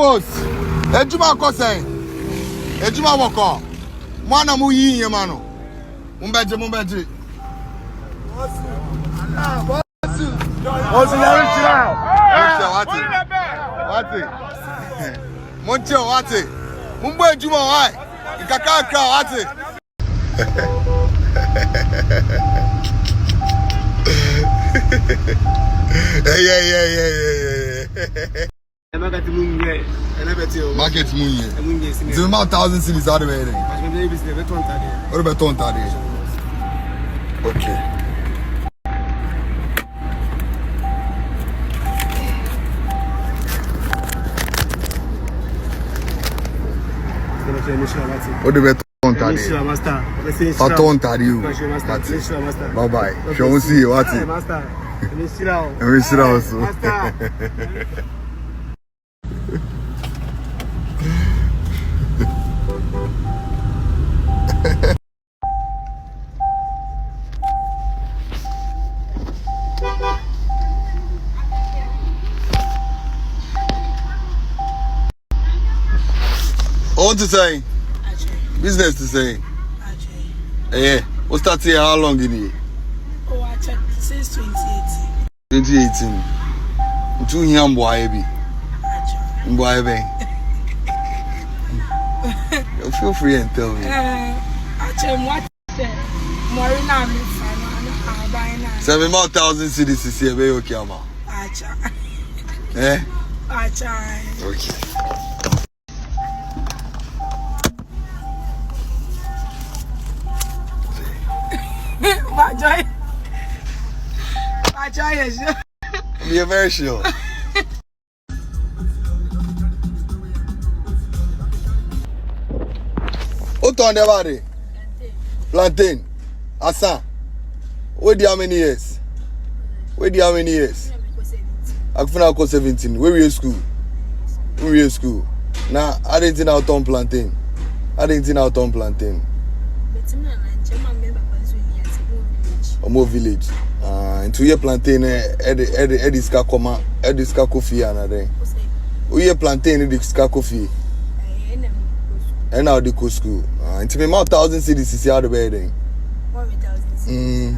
Boss, ejuma ko say. Ejuma woko. Mwana mu yi yen mano. Mumbeje. Boss, ya chira. Wati. Monche wati. Mumbo ejuma wai. Ikaka wati. Yeah. Market munye. It's about 1,000 cities out of it. What about Tontade? Okay. What about Tontade? Bye bye. Shall we see you? What's it? What to say? Business to say. Yeah. What's that here? How long in here? Oh, I checked since 2018. 2018. Two young boy, baby. Boy, baby. Feel free and tell me. Actually, what said? Morina, I'm 7,000 cities is here. Very okay, ma. Eh? Okay. You're very sure. What on the body? Plantain. Asa. Where do you how many years? I could 17. Where were you school? Now, I didn't know how to plantain. Omo village. Into your plantain, Ediska Koma, Ediska Kofi, another. We are plantain, Ediska Kofi. And now the school. Into me, 1,000 cities is out of bedding. We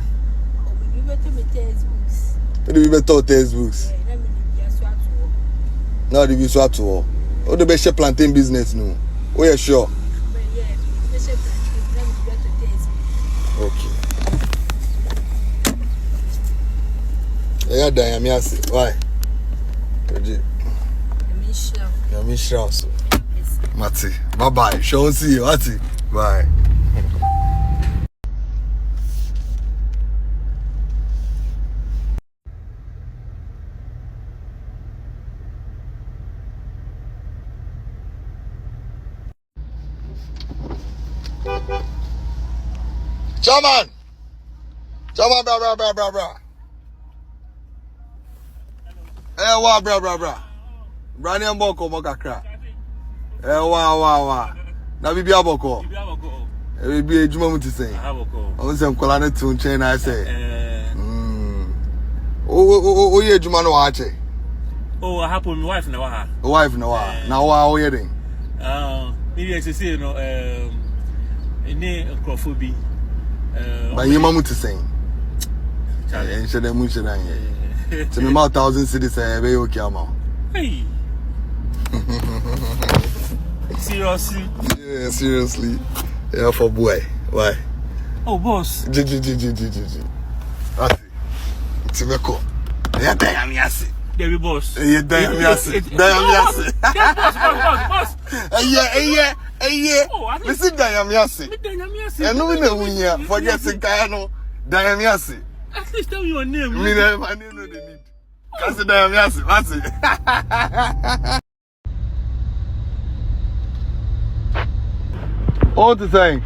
better textbooks. Now the visual tour. Oh, the best plantain business, no. Oh, yeah, sure. Okay. Yeah, Diamiasi. Why? Yamisha. Mati. Bye bye. Show see you. Mati. Bye. Chairman, bra. Wa, bra. Brani amboko mokakra. Wa. Na bibi aboko. Bibi ejuma muti say. On say nkola na tun chen na say. O ye ejuma no ache. Oh, I happen my wife na wa ha. Wife na wa. Na wa o ye den. Maybe I say no any crofobia. But you mamu to say. And should I much than ye? To me, 1,000 cities are very okay, ma. Hey. Seriously? Yeah, seriously. Yeah, for boy. Why? Oh, boss. Ati. Timeko. Yeah, Diamiasi. There we boss. Yeah, Diamiasi. Boss. Yeah. Listen, Diamiasi. And no one here forget Kayano. Diamiasi. At least tell me your name. My name no the need. Kasi Diamiasi. What's it? What to say?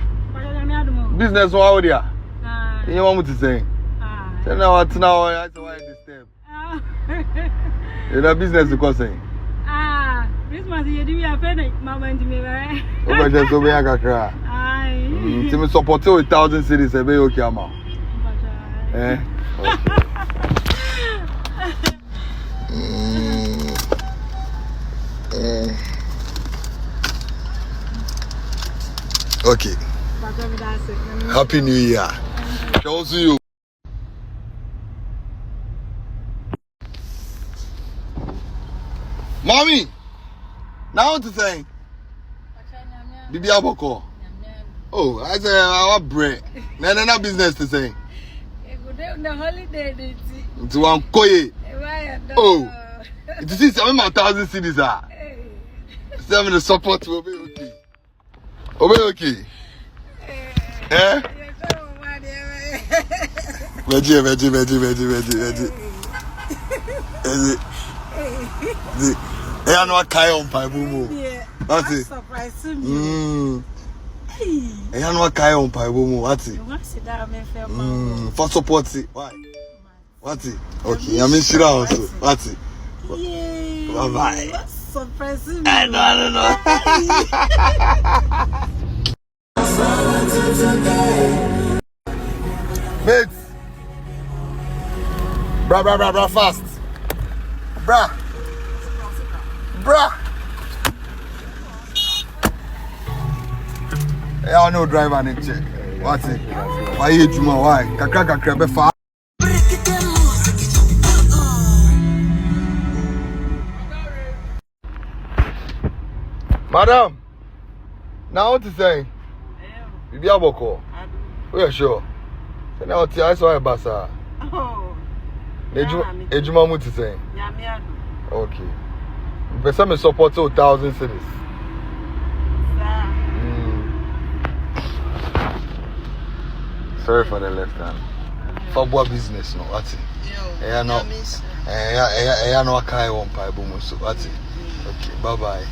Business how there? You want me to say? Tell now what now I why disturb. You know business because saying. Christmas you do your friend mama and me right. Over just over here kakra. Aye. To me support you with 1,000 cities e be okay ama. Eh. Okay. Happy New Year. Shall see you. Mommy, now what to say? Bibi Aboko. Oh, I say our bread. No business to say. The holiday. To one koye. Oh, it is 7,000 cities. 7 the support will be okay. Okay. Eh? Veggie. I know what kind of pie boom. That's it. Surprising me. I know what kind of pie boom. What's it? For support it. Why? What's it? Okay, I mean Shira also. What's it? Bye bye. Surprising me. I don't know. Mates. Bra, fast. Bra. I know driver and check. What's it? Why you Juma? Why? Kakra be far. Madam, now what to say? Bibi Aboko. Oh yeah, sure. So now I saw a basa. Oh. Ejuma mu to say. Okay. But some support 2,000 cities. Sorry for the left hand. For what business no? What's it? Yeah, no. No kai one pie boom so what's it? Okay, bye bye.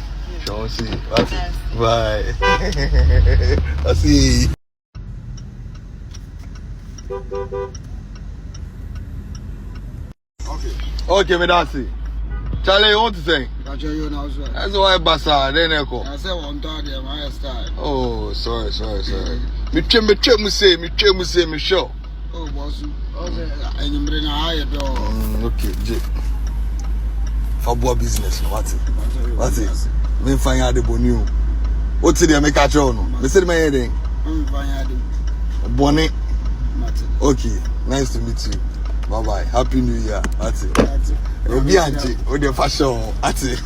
Shall see. What's it? Bye. I see. Okay, me that's it. Charlie, you want to say? I tell you now, sir. That's why Basa, then echo. I said one time, my style. Oh, sorry. Me sure. Oh, boss. And you bring a higher door. Okay, Jake. For what business? What's it? Me find out the bonu. What's it? Make a show no. Me say my heading. Bonnet. Okay, nice to meet you. Bye bye. Happy New Year. That's it. Obi Anji, o de fashion. That's it.